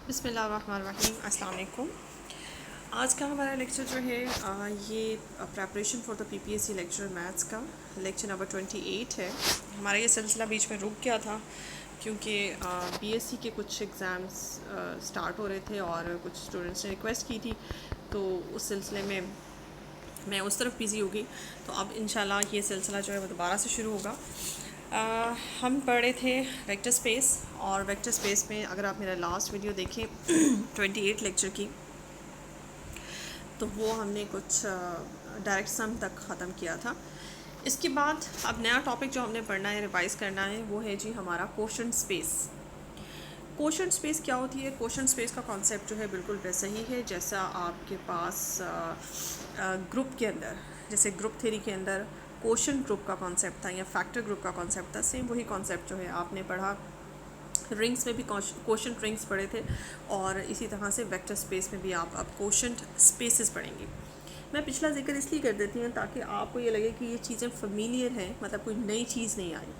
बिस्मिल्लाहिर्रहमानिर्रहीम, अस्सलाम वालेकुम। आज का हमारा लेक्चर जो है ये preparation for the PPSC lecture maths का लेक्चर नंबर 28 है। हमारा ये सिलसिला बीच में रुक गया था क्योंकि बीएससी के कुछ एग्ज़ाम्स स्टार्ट हो रहे थे और कुछ स्टूडेंट्स ने रिक्वेस्ट की थी, तो उस सिलसिले में मैं उस तरफ बिज़ी हो गई। तो अब इंशाल्लाह ये सिलसिला जो है वो दोबारा से शुरू होगा। हम पढ़ रहे थे वेक्टर स्पेस, और वेक्टर स्पेस में अगर आप मेरा लास्ट वीडियो देखें 28 लेक्चर की, तो वो हमने कुछ डायरेक्ट सम तक ख़त्म किया था। इसके बाद अब नया टॉपिक जो हमने पढ़ना है, रिवाइज करना है, वो है जी हमारा क्वोशंट स्पेस। क्वोशंट स्पेस क्या होती है? क्वोशंट स्पेस का कॉन्सेप्ट जो है बिल्कुल वैसा ही है जैसा आपके पास ग्रुप के अंदर, जैसे ग्रुप थ्योरी के अंदर क्वोशंट ग्रुप का कॉन्सेप्ट था या फैक्टर ग्रुप का कॉन्सेप्ट था। सेम वही कॉन्सेप्ट जो है आपने पढ़ा, रिंग्स में भी क्वोशंट रिंग्स पढ़े थे, और इसी तरह से वेक्टर स्पेस में भी आप अब क्वोशंट स्पेसेस पढ़ेंगे। मैं पिछला जिक्र इसलिए कर देती हूँ ताकि आपको ये लगे कि ये चीज़ें फेमिलियर हैं, मतलब कोई नई चीज़ नहीं आई।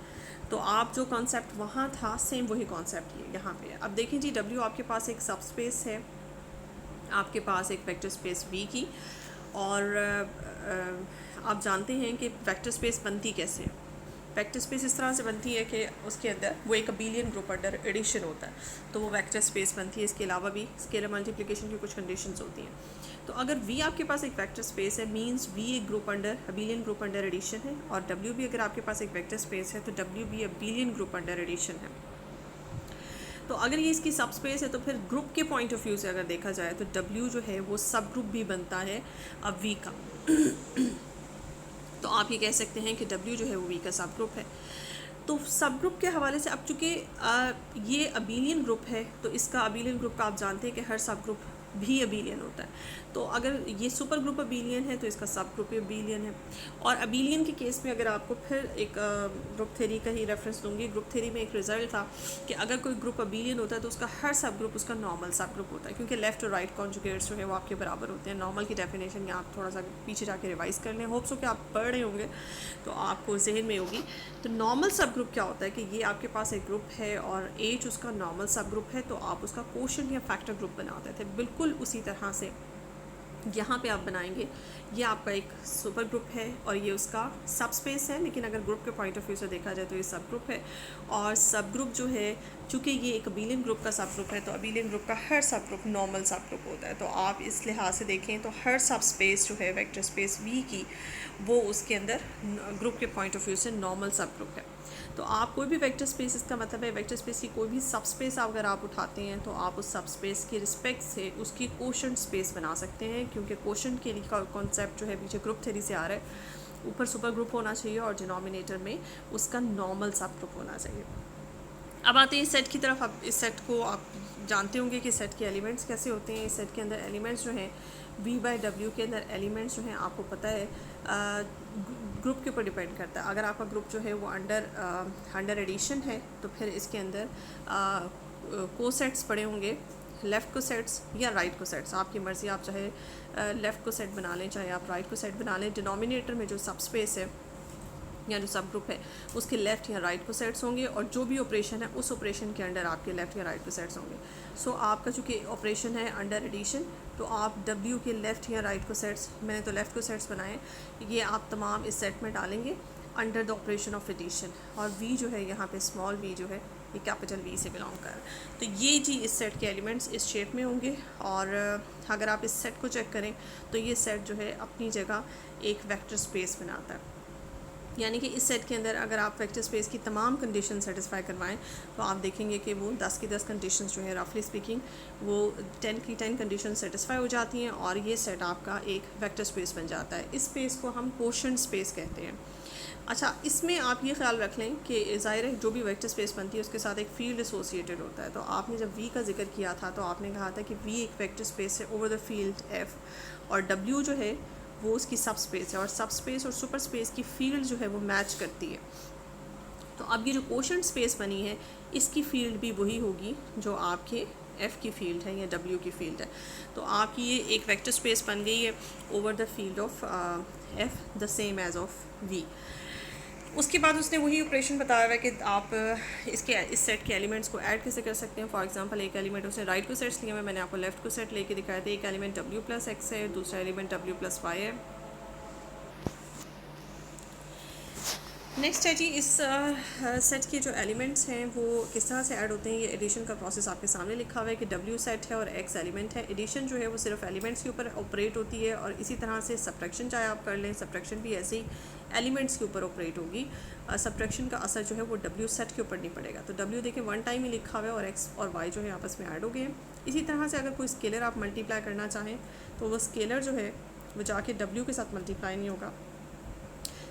तो आप जो कॉन्सेप्ट वहाँ था सेम वही कॉन्सेप्ट ये यहाँ पे है। अब देखें जी, डब्ल्यू आपके पास एक सब स्पेस है, आपके पास एक वेक्टर स्पेस वी की, और आप जानते हैं कि वेक्टर स्पेस बनती कैसे है। वेक्टर स्पेस इस तरह से बनती है कि उसके अंदर वो एक अबेलियन ग्रुप अंडर एडिशन होता है, तो वो वेक्टर स्पेस बनती है। इसके अलावा भी स्केलर मल्टीप्लिकेशन की कुछ कंडीशंस होती हैं। तो अगर वी आपके पास एक वेक्टर स्पेस है, मींस वी एक group under abelian group under addition है, और डब्ल्यू भी अगर आपके पास एक वेक्टर स्पेस है तो डब्ल्यू भी अबेलियन ग्रुप अंडर एडिशन है। तो अगर ये इसकी सब स्पेस है तो फिर ग्रुप के पॉइंट ऑफ व्यू से अगर देखा जाए तो डब्ल्यू जो है वो सब ग्रुप भी बनता है अब वी का। तो आप ये कह सकते हैं कि डब्ल्यू जो है वो वी का सब ग्रुप है। तो सब ग्रुप के हवाले से अब चूँकि ये अबेलियन ग्रुप है, तो इसका अबेलियन ग्रुप का आप जानते हैं कि हर सब ग्रुप भी अबेलियन होता है। तो अगर ये सुपर ग्रुप अबेलियन है तो इसका सब ग्रुप भी अबेलियन है। और अबेलियन के केस में अगर आपको फिर एक ग्रुप थ्योरी का ही रेफरेंस दूंगी, ग्रुप थ्योरी में एक रिजल्ट था कि अगर कोई ग्रुप अबेलियन होता है तो उसका हर सब ग्रुप उसका नॉर्मल सब ग्रुप होता है, क्योंकि लेफ्ट और राइट कॉन्जुगेट्स जो है वो आपके बराबर होते हैं। नॉर्मल की डेफिनेशन या आप थोड़ा सा पीछे जाके रिवाइज कर लें, होप्स हो कि आप पढ़ रहे होंगे तो आपको जहन में होगी। तो नॉर्मल सब ग्रुप क्या होता है कि ये आपके पास एक ग्रुप है और एच उसका नॉर्मल सब ग्रुप है, तो आप उसका क्वोशंट या फैक्टर ग्रुप बनाते थे। बिल्कुल उसी तरह से यहाँ पे आप बनाएंगे, ये आपका एक सुपर ग्रुप है और ये उसका सब स्पेस है, लेकिन अगर ग्रुप के पॉइंट ऑफ व्यू से देखा जाए तो ये सब ग्रुप है। और सब ग्रुप जो है, चूँकि ये एक अबेलियन ग्रुप का सब ग्रुप है, तो अबेलियन ग्रुप का हर सब ग्रुप नॉर्मल सब ग्रुप होता है। तो आप इस लिहाज से देखें तो हर सब स्पेस जो है वेक्टर स्पेस वी की, वो उसके अंदर ग्रुप के पॉइंट ऑफ व्यू से नॉर्मल सब ग्रुप है। तो आप कोई भी वेक्टर स्पेस, इसका मतलब है वेक्टर स्पेस की कोई भी सब स्पेस अगर आप उठाते हैं तो आप उस सब स्पेस की रिस्पेक्ट से उसकी क्वोशंट स्पेस बना सकते हैं, क्योंकि क्वोशंट के लिए कॉन्सेप्ट जो है पीछे ग्रुप थ्योरी से आ रहा है। ऊपर सुपर ग्रुप होना चाहिए और डिनोमिनेटर में उसका नॉर्मल सब ग्रुप होना चाहिए। अब आते हैं इस सेट की तरफ। अब इस सेट को आप जानते होंगे कि सेट के एलिमेंट्स कैसे होते हैं। इस सेट के अंदर एलिमेंट्स जो हैं वी बाई डब्ल्यू के अंदर एलिमेंट्स जो हैं आपको पता है ग्रुप के ऊपर डिपेंड करता है। अगर आपका ग्रुप जो है वो अंडर एडिशन है तो फिर इसके अंदर को सेट्स पड़े होंगे, लेफ़्ट को सेट्स या राइट को सेट्स, आपकी मर्ज़ी। आप चाहे लेफ़्ट को सेट बना लें, चाहे आप राइट को सेट बना लें। डिनोमिनेटर में जो सब स्पेस है या जो सब ग्रुप है उसके लेफ़्ट या राइट को सेट्स होंगे, और जो भी ऑपरेशन है उस ऑपरेशन के अंडर आपके लेफ़्ट या राइट को सेट्स होंगे। सो आपका चूँकि ऑपरेशन है अंडर एडिशन, तो आप डब्ल्यू के लेफ़्ट या राइट को सेट्स, मैंने तो लेफ़्ट को सेट्स बनाए, ये आप तमाम इस सेट में डालेंगे under the operation of addition. और वी जो है यहाँ पे स्मॉल वी जो है ये कैपिटल वी से बिलोंग कर। तो ये जी इस सेट के एलिमेंट्स इस शेप में होंगे। और अगर आप इस सेट को चेक करें तो ये सेट जो है अपनी जगह एक वेक्टर स्पेस बनाता है। यानी कि इस सेट के अंदर अगर आप वेक्टर स्पेस की तमाम कंडीशन सेटिस्फाई करवाएं तो आप देखेंगे कि वो 10 की 10 कंडीशंस जो है रफली स्पीकिंग वो 10 की 10 कंडीशन सेटिस्फाई हो जाती हैं, और ये सेट आपका एक वेक्टर स्पेस बन जाता है। इस स्पेस को हम क्वोशंट स्पेस कहते हैं। अच्छा, इसमें आप ये ख्याल रख लें कि ज़ाहिर है जो भी वेक्टर स्पेस बनती है उसके साथ एक फील्ड एसोसिएटेड होता है। तो आपने जब वी का जिक्र किया था तो आपने कहा था कि वी एक वेक्टर स्पेस है ओवर द फील्ड एफ, और डब्ल्यू जो है वो उसकी सब स्पेस है, और सब स्पेस और सुपर स्पेस की फील्ड जो है वो मैच करती है। तो अब ये जो क्वोशंट स्पेस बनी है इसकी फील्ड भी वही होगी जो आपके एफ़ की फील्ड है या डब्ल्यू की फील्ड है। तो आपकी ये एक वेक्टर स्पेस बन गई है over the field of F the same as of V. उसके बाद उसने वही ऑपरेशन बताया हुआ है कि आप इसके इस सेट के एलिमेंट्स को ऐड कैसे कर सकते हैं। फॉर एग्जांपल एक एलिमेंट उसने राइट को सेट्स लिए हुए, मैंने आपको लेफ्ट को सेट लेके दिखाया था। एक एलिमेंट डब्ल्यू प्लस एक्स है, दूसरा एलिमेंट डब्ल्यू प्लस वाई है। नेक्स्ट है जी, इस सेट के जो एलिमेंट्स हैं वो किस तरह से ऐड होते हैं। ये एडिशन का प्रोसेस आपके सामने लिखा हुआ है कि डब्ल्यू सेट है और एक्स एलिमेंट है। एडिशन जो है वो सिर्फ एलिमेंट्स के ऊपर ऑपरेट होती है, और इसी तरह से सब्ट्रैक्शन चाहे आप कर लें, सब्ट्रैक्शन भी ऐसे ही एलिमेंट्स के ऊपर ऑपरेट होगी। सब्ट्रैक्शन का असर जो है वो डब्ल्यू सेट के ऊपर नहीं पड़ेगा। तो डब्ल्यू देखें वन टाइम ही लिखा हुआ है और एक्स और वाई जो है आपस में ऐड हो गए हैं। इसी तरह से अगर कोई स्केलर आप मल्टीप्लाई करना चाहें तो वो स्केलर जो है वो जाके डब्ल्यू के साथ मल्टीप्लाई नहीं होगा,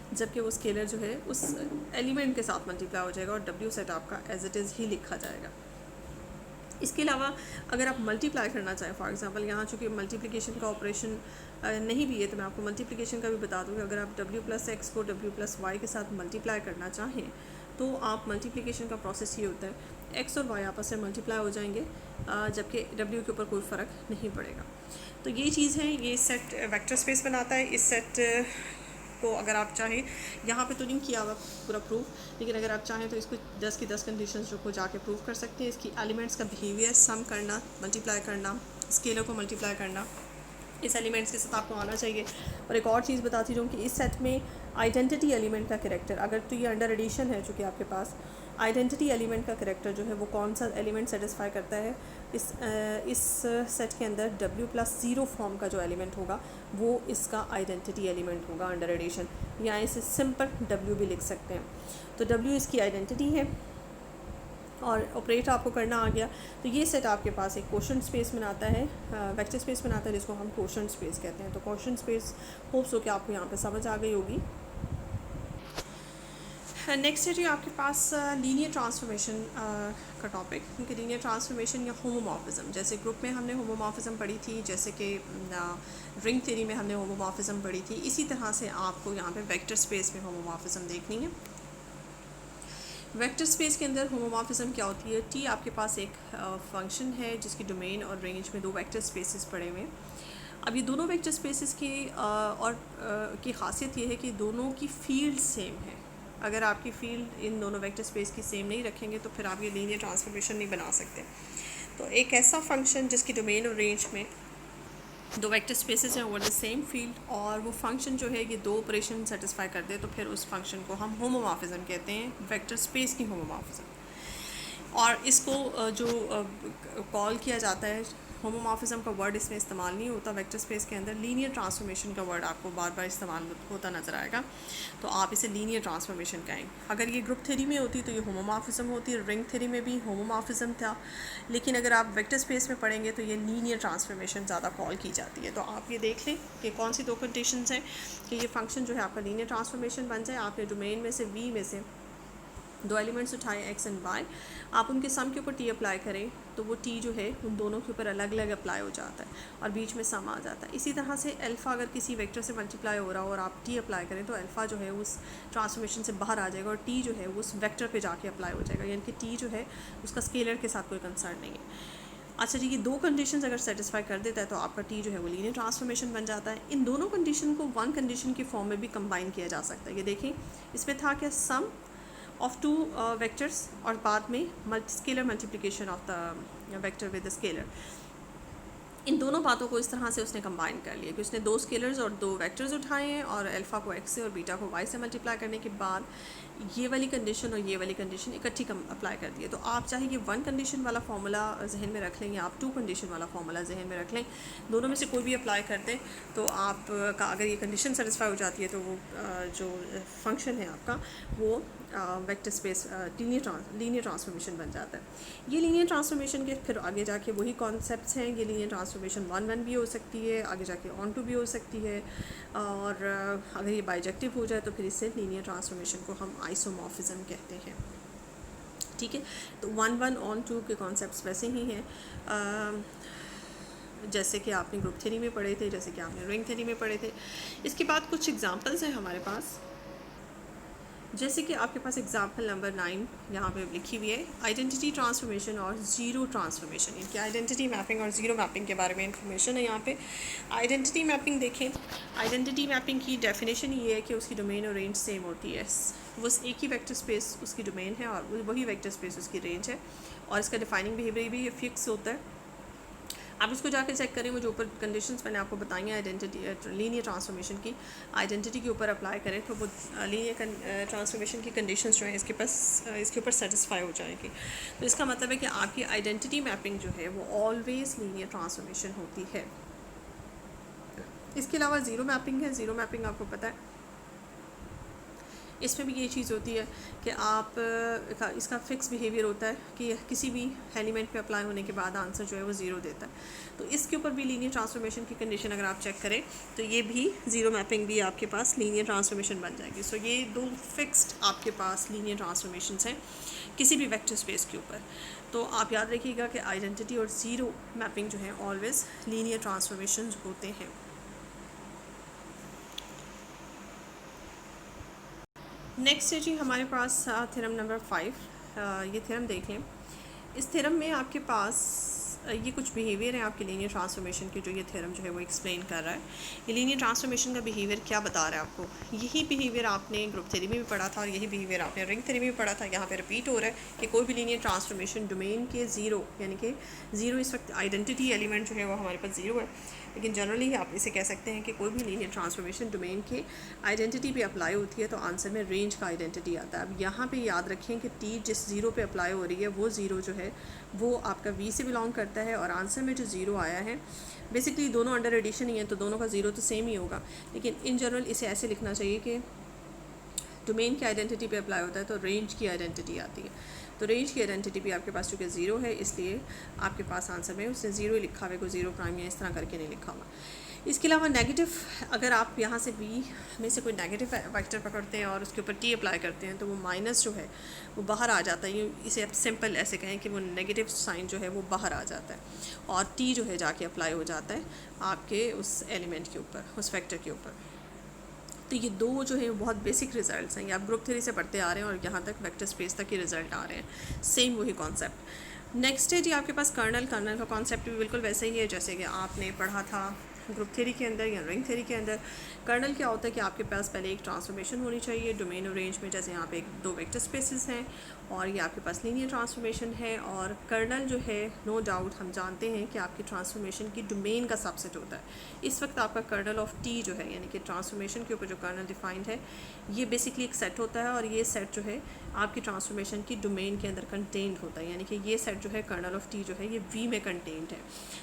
जबकि वो स्केलर जो है उस एलिमेंट के साथ मल्टीप्लाई हो जाएगा और डब्ल्यू सेट आपका एज इट इज़ ही लिखा जाएगा। इसके अलावा अगर आप मल्टीप्लाई करना चाहें, फॉर एग्जांपल यहाँ चूँकि मल्टीप्लिकेशन का ऑपरेशन नहीं भी है तो मैं आपको मल्टीप्लिकेशन का भी बता दूँ कि अगर आप डब्ल्यू प्लस एक्स को डब्ल्यू प्लस वाई के साथ मल्टीप्लाई करना चाहें तो आप मल्टीप्लिकेशन का प्रोसेस ये होता है, एक्स और वाई आपस में मल्टीप्लाई हो जाएंगे, जबकि डब्ल्यू के ऊपर कोई फ़र्क नहीं पड़ेगा। तो ये चीज़ है, ये सेट वेक्टर स्पेस बनाता है। इस सेट को अगर आप चाहें, यहाँ पे तो नहीं किया हुआ पूरा प्रूफ, लेकिन अगर आप चाहें तो इसको 10 की 10 कंडीशंस जो को जाके प्रूव कर सकते हैं। इसकी एलिमेंट्स का बिहेवियर, सम करना, मल्टीप्लाई करना, स्केलर को मल्टीप्लाई करना, इस एलिमेंट्स के साथ आपको आना चाहिए। और एक और चीज़ बताती रहूँ कि इस सेट में आइडेंटिटी एलिमेंट का कैरेक्टर, अगर तो ये अंडर एडिशन है चूँकि आपके पास, आइडेंटिटी एलिमेंट का कैरेक्टर जो है वो कौन सा एलिमेंट सेटिस्फाई करता है। इस सेट के अंदर डब्ल्यू प्लस ज़ीरो फॉर्म का जो एलिमेंट होगा वो इसका आइडेंटिटी एलिमेंट होगा अंडर एडिशन, या इसे सिंपल डब्ल्यू भी लिख सकते हैं। तो डब्ल्यू इसकी आइडेंटिटी है और ऑपरेटर आपको करना आ गया। तो ये सेट आपके पास एक क्वोशंट स्पेस बनाता है, वेक्टर स्पेस बनाता है, जिसको हम क्वोशंट स्पेस कहते हैं। तो क्वोशंट स्पेस होप्स हो कि आपको यहाँ पे समझ आ गई होगी। नेक्स्ट है जी आपके पास लीनियर ट्रांसफॉर्मेशन का टॉपिक, क्योंकि लीनियर ट्रांसफॉर्मेशन या होमोमॉर्फिज्म, जैसे ग्रुप में हमने होमोमॉर्फिज्म पढ़ी थी, जैसे कि रिंग थ्योरी में हमने होमोमॉर्फिज्म पढ़ी थी, इसी तरह से आपको यहाँ पे वेक्टर स्पेस में होमोमॉर्फिज्म देखनी है। वेक्टर स्पेस के अंदर होमोमॉर्फिज्म क्या होती है। टी आपके पास एक फंक्शन है जिसकी डोमेन और रेंज में दो वेक्टर स्पेसेस पड़े हुए हैं। अब ये दोनों वेक्टर स्पेसेस की की खासियत ये है कि दोनों की फील्ड सेम है। अगर आपकी फील्ड इन दोनों वेक्टर स्पेस की सेम नहीं रखेंगे तो फिर आप ये लीनियर ट्रांसफॉर्मेशन नहीं बना सकते। तो एक ऐसा फंक्शन जिसकी डोमेन और रेंज में दो वेक्टर स्पेसेस हैं ओवर द सेम फील्ड, और वो फंक्शन जो है ये दो ऑपरेशन सेटिस्फाई कर दे, तो फिर उस फंक्शन को हम होमोमॉर्फिज्म कहते हैं, वेक्टर स्पेस की होमोमॉर्फिज्म। और इसको जो कॉल किया जाता है, होमोमॉर्फिज्म का वर्ड इसमें इस्तेमाल नहीं होता वेक्टर स्पेस के अंदर, लीनियर ट्रांसफॉर्मेशन का वर्ड आपको बार बार इस्तेमाल होता नज़र आएगा, तो आप इसे लीनियर ट्रांसफॉर्मेशन कहेंगे। अगर ये ग्रुप थ्योरी में होती तो ये होमोमॉर्फिज्म होती, रिंग थ्योरी में भी होमोमॉर्फिज्म था, लेकिन अगर आप वेक्टर स्पेस में पढ़ेंगे तो ये लीनियर ट्रांसफॉर्मेशन ज़्यादा कॉल की जाती है। तो आप ये देख लें कि कौन सी दो कंडीशंस हैं कि ये फंक्शन जो है आपका लीनियर ट्रांसफॉर्मेशन बन जाए। आपने डोमेन में से वी में से दो एलिमेंट्स उठाए एक्स एंड वाई, आप उनके सम के ऊपर टी अप्लाई kरें तो वो टी जो है उन दोनों के ऊपर अलग अलग अप्लाई हो जाता है और बीच में सम आ जाता है। इसी तरह से अल्फ़ा अगर किसी वेक्टर से मल्टीप्लाई हो रहा हो और आप टी अप्लाई करें तो अल्फ़ा जो है उस ट्रांसफॉर्मेशन से बाहर आ जाएगा और टी जो है उस वेक्टर पे जाके अप्लाई हो जाएगा, यानी कि टी जो है उसका स्केलर के साथ कोई कंसर्न नहीं है। अच्छा जी, ये दो कंडीशंस अगर सेटिस्फाई कर देता है तो आपका टी जो है वो लीनियर ट्रांसफॉर्मेशन बन जाता है। इन दोनों कंडीशन को वन कंडीशन की फॉर्म में भी कंबाइन किया जा सकता है। ये देखें, इसमें था क्या, सम ऑफ टू वेक्टर्स और बाद में scalar multiplication of the vector with the scalar. इन दोनों बातों को इस तरह से उसने कंबाइन कर लिया कि उसने दो स्केलर्स और दो वेक्टर्स उठाए हैं और अल्फ़ा को एक्स से और बीटा को वाई से मल्टीप्लाई करने के बाद ये वाली कंडीशन और ये वाली कंडीशन इकट्ठी अप्लाई कर दी है। तो आप चाहे ये वन कंडीशन वाला फार्मूला जहन में रख लें या आप टू कंडीशन वाला फार्मूला जहन में रख लें, दोनों में से कोई भी अप्लाई कर दें तो आप का अगर ये कंडीशन सेटिस्फाई हो जाती है तो वो जो फंक्शन है आपका वो वेक्टर स्पेस लीनियर ट्रांसफॉर्मेशन बन जाता है। ये लीनियर ट्रांसफॉर्मेशन के फिर आगे जाके वही कॉन्सेप्ट्स हैं। ये लीनियर ट्रांसफॉर्मेशन वन वन भी हो सकती है, आगे जाके ऑन टू भी हो सकती है, और अगर ये बाइजेक्टिव हो जाए तो फिर इससे लीनियर ट्रांसफॉर्मेशन को हम आइसोमॉर्फिज्म कहते हैं। ठीक है, तो वन वन ऑन टू के कॉन्सेप्ट्स वैसे ही हैं जैसे कि आपने ग्रुप थ्योरी में पढ़े थे, जैसे कि आपने रिंग थ्योरी में पढ़े थे। इसके बाद कुछ एग्जांपल्स हैं हमारे पास जैसे कि आपके पास एग्जाम्पल नंबर 9 यहाँ पे लिखी हुई है, आइडेंटिटी ट्रांसफॉर्मेशन और ज़ीरो ट्रांसफॉर्मेशन। इनकी आइडेंटिटी मैपिंग और ज़ीरो मैपिंग के बारे में इंफॉर्मेशन है यहाँ पे। आइडेंटिटी मैपिंग देखें, आइडेंटिटी मैपिंग की डेफिनेशन ये है कि उसकी डोमेन और रेंज सेम होती है। वो एक ही वेक्टर स्पेस उसकी डोमेन है और वही वेक्टर स्पेस उसकी रेंज है, और इसका डिफाइनिंग बिहेवियर भी फिक्स होता है। आप इसको जाकर चेक करें, वो जो ऊपर कंडीशंस मैंने आपको बताई हैं आइडेंटिटी लीनियर ट्रांसफॉर्मेशन की, आइडेंटिटी के ऊपर अप्लाई करें तो वो लीनियर ट्रांसफॉर्मेशन की कंडीशंस जो हैं इसके ऊपर सेटिस्फाई हो जाएगी। तो इसका मतलब है कि आपकी आइडेंटिटी मैपिंग जो है वो ऑलवेज लीनियर ट्रांसफॉर्मेशन होती है। इसके अलावा ज़ीरो मैपिंग है। ज़ीरो मैपिंग आपको पता है, इसमें भी ये चीज़ होती है कि आप इसका फ़िक्स बिहेवियर होता है कि किसी भी एलिमेंट पे अप्लाई होने के बाद आंसर जो है वो ज़ीरो देता है। तो इसके ऊपर भी लीनियर ट्रांसफॉर्मेशन की कंडीशन अगर आप चेक करें तो ये भी ज़ीरो मैपिंग भी आपके पास लीनियर ट्रांसफॉर्मेशन बन जाएगी। सो ये दो फिक्स्ड आपके पास लीनियर ट्रांसफॉर्मेशंस हैं किसी भी वेक्टर स्पेस के ऊपर। तो आप याद रखिएगा कि आइडेंटिटी और ज़ीरो मैपिंग जो है ऑलवेज़ लीनियर ट्रांसफॉर्मेशन होते हैं। नेक्स्ट है जी हमारे पास थ्योरम नंबर 5। ये थ्योरम देख लें। इस थ्योरम में आपके पास ये कुछ बिहेवियर हैं आपके लीनियर ट्रांसफॉर्मेशन के, जो ये थ्योरम जो है वो एक्सप्लेन कर रहा है। ये लीनियर ट्रांसफॉर्मेशन का बिहेवियर क्या बता रहा है आपको, यही बिहेवियर आपने ग्रुप थ्योरी में भी पढ़ा था और यही बिहेवियर आपने रिंग थ्योरी में भी पढ़ा था। यहाँ पे रिपीट हो रहा है कि कोई भी लीनियर ट्रांसफॉर्मेशन डोमेन के ज़ीरो, यानी कि ज़ीरो इस वक्त आइडेंटिटी एलिमेंट जो है वो हमारे पास ज़ीरो है, लेकिन जनरली आप इसे कह सकते हैं कि कोई भी लीनियर ट्रांसफॉर्मेशन डोमेन के आइडेंटिटी पे अप्लाई होती है तो आंसर में रेंज का आइडेंटिटी आता है। अब यहाँ पे याद रखें कि टी जिस ज़ीरो पे अप्लाई हो रही है वो ज़ीरो जो है वो आपका वी से बिलोंग करता है, और आंसर में जो ज़ीरो आया है बेसिकली दोनों अंडर एडिशन ही है तो दोनों का ज़ीरो तो सेम ही होगा, लेकिन इन जनरल इसे ऐसे लिखना चाहिए कि डोमेन की आइडेंटिटी पे अप्लाई होता है तो रेंज की आइडेंटिटी आती है। तो रेंज की आइडेंटिटी भी आपके पास चूँकि ज़ीरो है इसलिए आपके पास आंसर में उसने ज़ीरो ही लिखा हुआ है, कोई ज़ीरो प्राइम या इस तरह करके नहीं लिखा हुआ। इसके अलावा नेगेटिव, अगर आप यहाँ से वी में से कोई नेगेटिव वेक्टर पकड़ते हैं और उसके ऊपर टी अप्लाई करते हैं तो वो माइनस जो है वो बाहर आ जाता है। इसे आप सिंपल ऐसे कहें कि वो नेगेटिव साइन जो है वो बाहर आ जाता है और टी जो है जाके अप्लाई हो जाता है आपके उस एलिमेंट के ऊपर, उस वेक्टर के ऊपर। तो ये दो जो है बहुत बेसिक रिजल्ट्स हैं, ये आप ग्रुप थ्योरी से पढ़ते आ रहे हैं और यहाँ तक वेक्टर स्पेस तक के रिजल्ट आ रहे हैं, सेम वही कॉन्सेप्ट। नेक्स्ट है जी आपके पास कर्नल। कर्नल का कॉन्सेप्ट भी बिल्कुल वैसे ही है जैसे कि आपने पढ़ा था ग्रुप थ्योरी के अंदर या रिंग थ्योरी के अंदर। कर्नल क्या होता है कि आपके पास पहले एक ट्रांसफॉर्मेशन होनी चाहिए डोमेन और रेंज में, जैसे यहाँ पे दो वेक्टर स्पेसेस हैं और ये आपके पास लीनियर ट्रांसफॉर्मेशन है। और कर्नल जो है नो डाउट हम जानते हैं कि आपकी ट्रांसफॉर्मेशन की डोमेन का सबसेट होता है। इस वक्त आपका कर्नल ऑफ टी जो है यानी कि ट्रांसफॉर्मेशन के ऊपर जो कर्नल डिफाइंड है ये बेसिकली एक सेट होता है, और ये सेट जो है आपकी ट्रांसफॉर्मेशन की डोमेन के अंदर कंटेंट होता है, यानी कि ये सेट जो है कर्नल ऑफ टी जो है ये वी में कंटेंट है।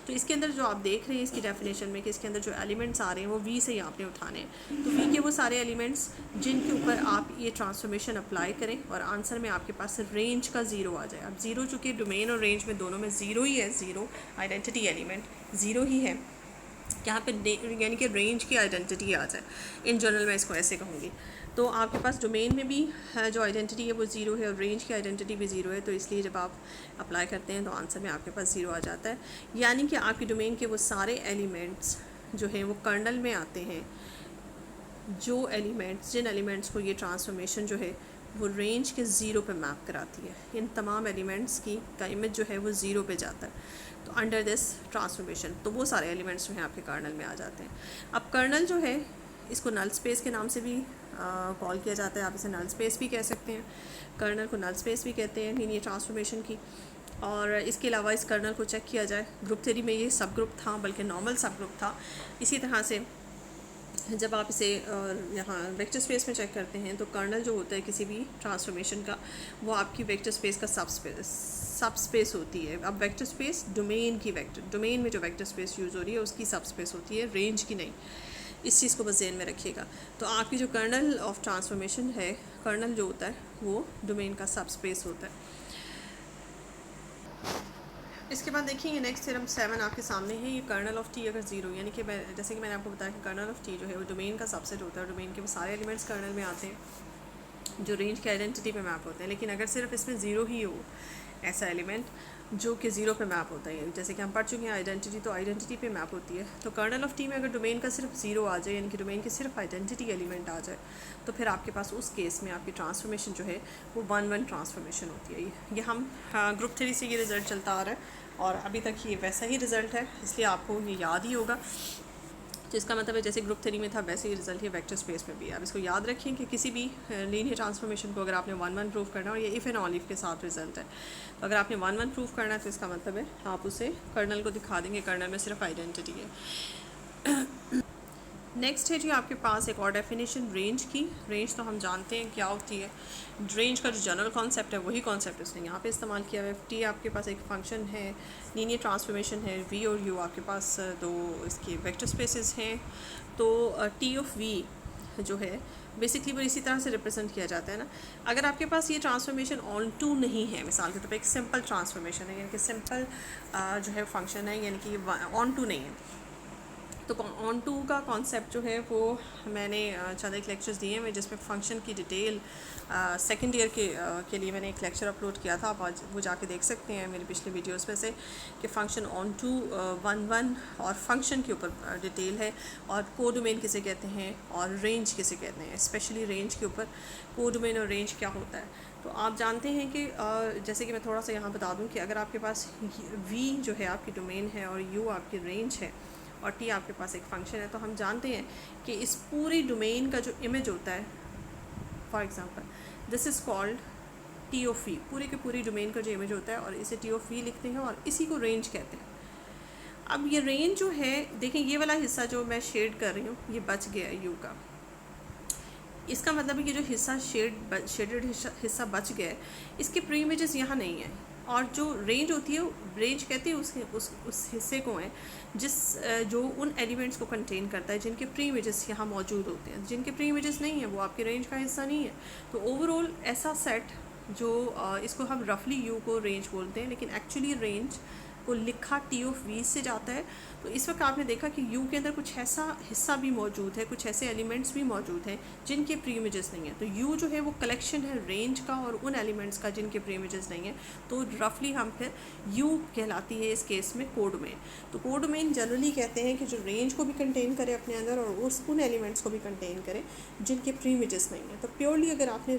तो इसके अंदर जो आप देख रहे हैं इसकी डेफिनेशन में कि इसके अंदर जो एलिमेंट्स आ रहे हैं वो वी से ही आपने उठाने हैं। तो वी के वो सारे एलिमेंट्स जिनके ऊपर आप ये ट्रांसफॉर्मेशन अप्लाई करें और आंसर में आपके पास रेंज का ज़ीरो आ जाए। अब ज़ीरो चूँकि डोमेन और रेंज में दोनों में ज़ीरो ही है, ज़ीरो आइडेंटिटी एलिमेंट ज़ीरो ही है, यहाँ पे यानी कि रेंज की आइडेंटिटी आ जाए, इन जनरल मैं इसको ऐसे कहूँगी। तो आपके पास डोमेन में भी जो आइडेंटिटी है वो ज़ीरो है और रेंज की आइडेंटिटी भी ज़ीरो है, तो इसलिए जब आप अप्लाई करते हैं तो आंसर में आपके पास ज़ीरो आ जाता है। यानी कि आपकी डोमेन के वो सारे एलिमेंट्स जो हैं वो कर्नल में आते हैं, जो एलिमेंट्स जिन एलिमेंट्स को ये ट्रांसफॉर्मेशन जो है वो रेंज के ज़ीरो पे मैप कराती है, इन तमाम एलिमेंट्स की का इमेज जो है वो ज़ीरो पे जाता है। तो अंडर दिस ट्रांसफॉर्मेशन तो वो सारे एलिमेंट्स जो हैं आपके कर्नल में आ जाते हैं। अब कर्नल जो है इसको नल स्पेस के नाम से भी कॉल किया जाता है, आप इसे नल स्पेस भी कह सकते हैं, कर्नल को नल स्पेस भी कहते हैं लीनियर ट्रांसफॉर्मेशन की। और इसके अलावा इस कर्नल को चेक किया जाए, ग्रुप थ्योरी में ये सब ग्रुप था, बल्कि नॉर्मल सब ग्रुप था। इसी तरह से जब आप इसे यहाँ वेक्टर स्पेस में चेक करते हैं तो कर्नल जो होता है किसी भी ट्रांसफॉर्मेशन का वो आपकी वेक्टर स्पेस का सब स्पेस होती है। अब वेक्टर स्पेस डोमेन की डोमेन में जो वेक्टर स्पेस यूज़ हो रही है उसकी सब स्पेस होती है, रेंज की नहीं। इस चीज़ को बस ज़हन में रखिएगा। तो आपकी जो कर्नल ऑफ ट्रांसफॉर्मेशन है, कर्नल जो होता है वो डोमेन का सब स्पेस होता है। इसके बाद देखिए नेक्स्ट थ्योरम 7 आपके सामने है। ये कर्नल ऑफ टी अगर ज़ीरो, यानी कि जैसे कि मैंने आपको बताया कि कर्नल ऑफ टी जो है वो डोमेन का सबसेट होता है, डोमेन के वो सारे एलिमेंट्स कर्नल में आते हैं जो रेंज की आइडेंटिटी पे मैप होते हैं। लेकिन अगर सिर्फ इसमें ज़ीरो ही हो ऐसा एलिमेंट जो कि ज़ीरो पे मैप होता है। जैसे कि हम पढ़ चुके हैं आइडेंटिटी, तो आइडेंटिटी पे मैप होती है। तो कर्नल ऑफ टी में अगर डोमेन का सिर्फ ज़ीरो आ जाए, यानी कि डोमेन की सिर्फ आइडेंटिटी एलिमेंट आ जाए, तो फिर आपके पास उस केस में आपकी ट्रांसफॉर्मेशन जो है वो 1-1 ट्रांसफॉर्मेशन होती है। ये हम ग्रुप थ्योरी से ये रिज़ल्ट चलता आ रहा है और अभी तक ये वैसा ही रिज़ल्ट है, इसलिए आपको ये याद ही होगा। तो इसका मतलब है जैसे ग्रुप थ्योरी में था वैसे ही रिजल्ट ये वेक्टर स्पेस में भी है। अब इसको याद रखें कि किसी भी लीनियर ट्रांसफॉर्मेशन को अगर आपने 1-1 प्रूव करना हो, ये इफ़ एंड ऑल इफ के साथ रिजल्ट है, तो अगर आपने 1-1 प्रूव करना है तो इसका मतलब है आप उसे कर्नल को दिखा देंगे, कर्नल में सिर्फ आइडेंटिटी है। नेक्स्ट है जी आपके पास एक और डेफिनेशन रेंज की। रेंज तो हम जानते हैं क्या होती है। रेंज का जो जनरल कॉन्सेप्ट है वही कॉन्सेप्ट उसने यहाँ पे इस्तेमाल किया है। टी आपके पास एक फंक्शन है, लीनियर ट्रांसफॉर्मेशन है, वी और यू आपके पास दो इसके वेक्टर स्पेसेस हैं। तो टी ऑफ वी जो है बेसिकली वो इसी तरह से रिप्रेजेंट किया जाता है ना। अगर आपके पास ये ट्रांसफॉर्मेशन ऑन टू नहीं है, मिसाल के तौर पर एक सिंपल ट्रांसफॉर्मेशन है, यानी कि सिंपल जो है फंक्शन है, यानी कि ऑन टू नहीं है, तो ऑन टू का कॉन्सेप्ट जो है वो मैंने चंद एक लेक्चर्स दिए हैं जिसमें फ़ंक्शन की डिटेल सेकेंड ईयर के लिए मैंने एक लेक्चर अपलोड किया था। आप आज वो जाके देख सकते हैं मेरे पिछले वीडियोस में से कि फ़ंक्शन ऑन टू 1-1 और फंक्शन के ऊपर डिटेल है, और कोडोमेन किसे कहते हैं और रेंज किसे कहते हैं, स्पेशली रेंज के ऊपर कोडोमेन और रेंज क्या होता है। तो आप जानते हैं कि जैसे कि मैं थोड़ा सा यहाँ बता दूँ कि अगर आपके पास वी जो है आपकी डोमेन है और यू आपकी रेंज है और टी आपके पास एक फंक्शन है, तो हम जानते हैं कि इस पूरी डोमेन का जो इमेज होता है, for example this is called T of V. पूरी की पूरी डोमेन का जो इमेज होता है और इसे टी ऑफ वी लिखते हैं और इसी को रेंज कहते हैं। अब ये रेंज जो है, देखें ये वाला हिस्सा जो मैं शेड कर रही हूँ ये बच गया है यू का। इसका मतलब है कि जो हिस्सा शेडेड हिस्सा बच गया है, इसके प्री इमेजेस यहाँ नहीं है। और जो रेंज होती है, रेंज कहते हैं उस हिस्से को है जिस जो उन एलिमेंट्स को कंटेन करता है जिनके प्री इमेजेस यहाँ मौजूद होते हैं। जिनके प्री इमेजेस नहीं है वो आपके रेंज का हिस्सा नहीं है। तो ओवरऑल ऐसा सेट जो इसको हम रफली यू को रेंज बोलते हैं, लेकिन एक्चुअली रेंज को लिखा टी ऑफ वी से जाता है। तो इस वक्त आपने देखा कि यू के अंदर कुछ ऐसा हिस्सा भी मौजूद है, कुछ ऐसे एलिमेंट्स भी मौजूद हैं जिनके प्री इमेजेस नहीं है। तो यू जो है वो कलेक्शन है रेंज का और उन एलिमेंट्स का जिनके प्री इमेजेस नहीं है। तो रफली हम फिर यू कहलाती है इस केस में कोडोमेन। तो कोडोमेन जनरली कहते हैं कि जो रेंज को भी कंटेन करे अपने अंदर और उन एलिमेंट्स को भी कंटेन करे जिनके प्री इमेजेस नहीं है। तो प्योरली अगर आपने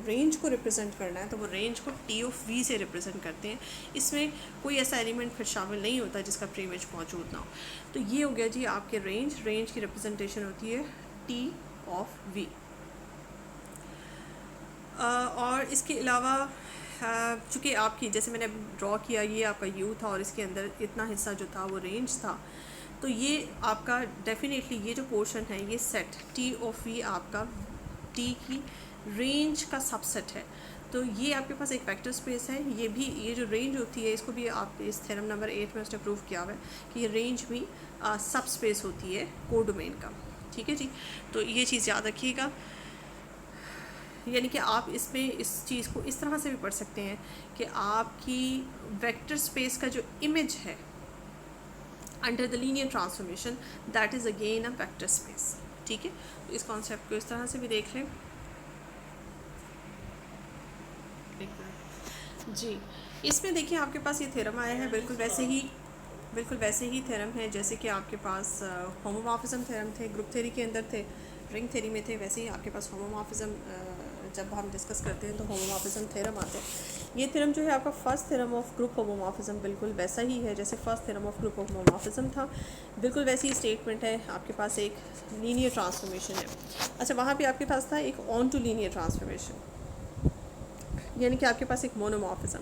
रेंज को रिप्रेजेंट करना है तो वो रेंज को टी ऑफ वी से रिप्रेजेंट करते हैं। इसमें कोई ऐसा एलिमेंट फिर शामिल नहीं होता जिसका प्री इमेज मौजूद ना हो। तो ये हो गया जी आपके रेंज। रेंज की रिप्रेजेंटेशन होती है टी ऑफ वी। और इसके अलावा चूँकि आपकी जैसे मैंने ड्रॉ किया ये आपका यू था और इसके अंदर इतना हिस्सा जो था वो रेंज था, तो ये आपका डेफिनेटली ये जो पोर्शन है ये सेट टी ऑफ वी आपका टी की रेंज का सबसेट है। तो ये आपके पास एक वेक्टर स्पेस है। ये भी ये जो रेंज होती है इसको भी आप इस थ्योरम नंबर 8 में उसने प्रूव किया हुआ है कि ये रेंज भी सब स्पेस होती है कोडोमेन का। ठीक है जी, तो ये चीज़ याद रखिएगा। यानी कि आप इसमें इस चीज़ को इस तरह से भी पढ़ सकते हैं कि आपकी वेक्टर स्पेस का जो इमेज है under the linear transformation that is again a vector space. ठीक है, तो इस कॉन्सेप्ट को इस तरह से भी देख लें जी। इसमें देखिए आपके पास ये थ्योरम आया है बिल्कुल वैसे ही थ्योरम है जैसे कि आपके पास होमोमॉर्फिज्म थ्योरम थे, ग्रुप थ्योरी के अंदर थे, रिंग थ्योरी में थे। वैसे ही आपके पास होमोमॉर्फिज्म जब हम डिस्कस करते हैं तो होमोमॉर्फिज्म थ्योरम आते हैं। ये थ्योरम जो है आपका first theorem of group homomorphism बिल्कुल वैसा ही है जैसे first theorem of group homomorphism था। बिल्कुल वैसी ही स्टेटमेंट है। आपके पास एक लीनियर ट्रांसफॉर्मेशन है। अच्छा, वहाँ पे आपके पास था एक ऑन टू लीनियर ट्रांसफॉर्मेशन, यानी कि आपके पास एक मोनोमॉर्फिज्म,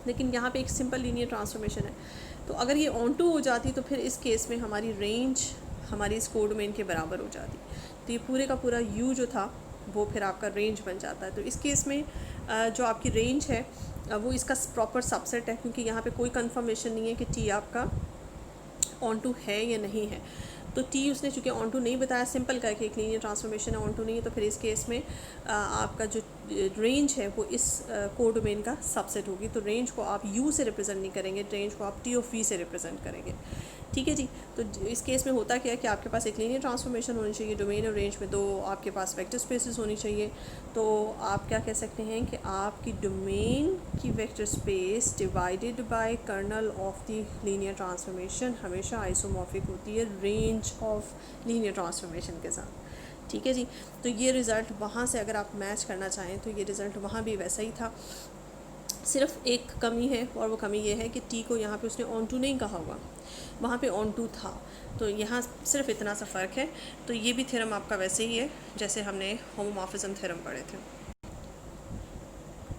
लेकिन यहाँ पे एक सिंपल लीनियर ट्रांसफॉर्मेशन है। तो अगर ये ऑन टू हो जाती तो फिर इस केस में हमारी रेंज हमारी इस कोडोमेन के बराबर हो जाती। तो ये पूरे का पूरा यू जो था वो फिर आपका रेंज बन जाता है। तो इस केस में जो आपकी रेंज है वो इसका प्रॉपर सबसेट है, क्योंकि यहाँ पे कोई कंफर्मेशन नहीं है कि टी आपका ऑन टू है या नहीं है। तो टी उसने चूँकि ऑन टू नहीं बताया, सिंपल करके एक लीनियर ट्रांसफॉर्मेशन है, ऑन टू नहीं है, तो फिर इस केस में आपका जो रेंज है वो इस कोडोमेन का सबसेट होगी। तो रेंज को आप यू से रिप्रेजेंट नहीं करेंगे, रेंज को आप टी ऑफ वी से रिप्रेजेंट करेंगे। ठीक है जी। तो इस केस में होता क्या है कि आपके पास एक लीनियर ट्रांसफॉर्मेशन होनी चाहिए डोमेन और रेंज में, तो आपके पास वेक्टर स्पेसेस होनी चाहिए। तो आप क्या कह सकते हैं कि आपकी डोमेन की vector space divided by kernel of the linear transformation हमेशा आइसोमॉर्फिक होती है रेंज ऑफ लीनियर ट्रांसफॉर्मेशन के साथ। ठीक है जी। तो ये रिज़ल्ट वहाँ से अगर आप मैच करना चाहें तो ये रिज़ल्ट वहाँ भी वैसा ही था। सिर्फ एक कमी है, और वो कमी ये है कि टी को यहाँ पे उसने ऑन टू नहीं कहा हुआ, वहाँ पे ऑन टू था। तो यहाँ सिर्फ इतना सा फ़र्क है। तो ये भी थ्योरम आपका वैसे ही है जैसे हमने होमोमॉर्फिज्म थ्योरम पढ़े थे।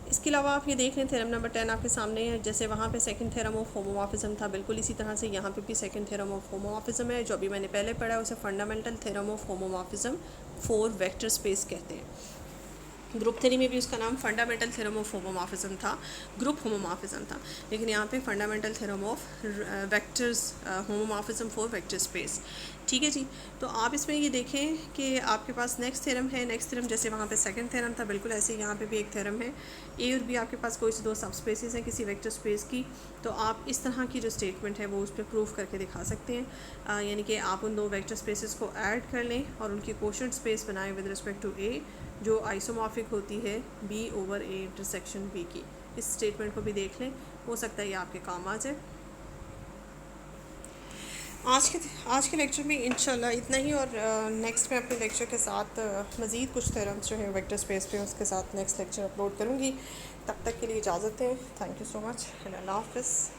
इसके अलावा आप ये देख लें थ्योरम नंबर 10 आपके सामने है। जैसे वहाँ पे सेकंड थ्योरम ऑफ होमोमॉर्फिज्म था, बिल्कुल इसी तरह से यहाँ पे भी सेकंड थ्योरम ऑफ होमोमॉर्फिज्म है। जो अभी मैंने पहले पढ़ा है उसे fundamental theorem of homomorphism for vector space कहते हैं। ग्रुप थ्योरी में भी उसका नाम फंडामेंटल थ्योरम ऑफ होमोमॉर्फिज्म था, ग्रुप होमोमॉर्फिज्म था, लेकिन यहाँ पे fundamental theorem of vectors homomorphism for vector space. ठीक है जी। तो आप इसमें ये देखें कि आपके पास नेक्स्ट थ्योरम है। नेक्स्ट थ्योरम जैसे वहाँ पे सेकंड थ्योरम था, बिल्कुल ऐसे यहाँ पे भी एक थ्योरम है। ए और बी आपके पास कोई से दो सब स्पेसिस हैं किसी वेक्टर स्पेस की, तो आप इस तरह की जो स्टेटमेंट है वो उस पर प्रूफ करके दिखा सकते हैं। यानी कि आप उन दो वेक्टर स्पेसिस को ऐड कर लें और उनकी कोशेंट स्पेस बनाएं विद रिस्पेक्ट टू ए, जो आइसोमॉर्फिक होती है B over A intersection B की। इस स्टेटमेंट को भी देख लें, हो सकता है ये आपके काम आ जाए। आज के लेक्चर में इंशाल्लाह इतना ही, और नेक्स्ट में अपने लेक्चर के साथ मज़ीद कुछ थ्योरम्स जो है वेक्टर स्पेस पे उसके साथ नेक्स्ट लेक्चर अपलोड करूँगी। तब तक के लिए इजाज़त दें। Thank you so much. अल्लाह हाफ़िज़।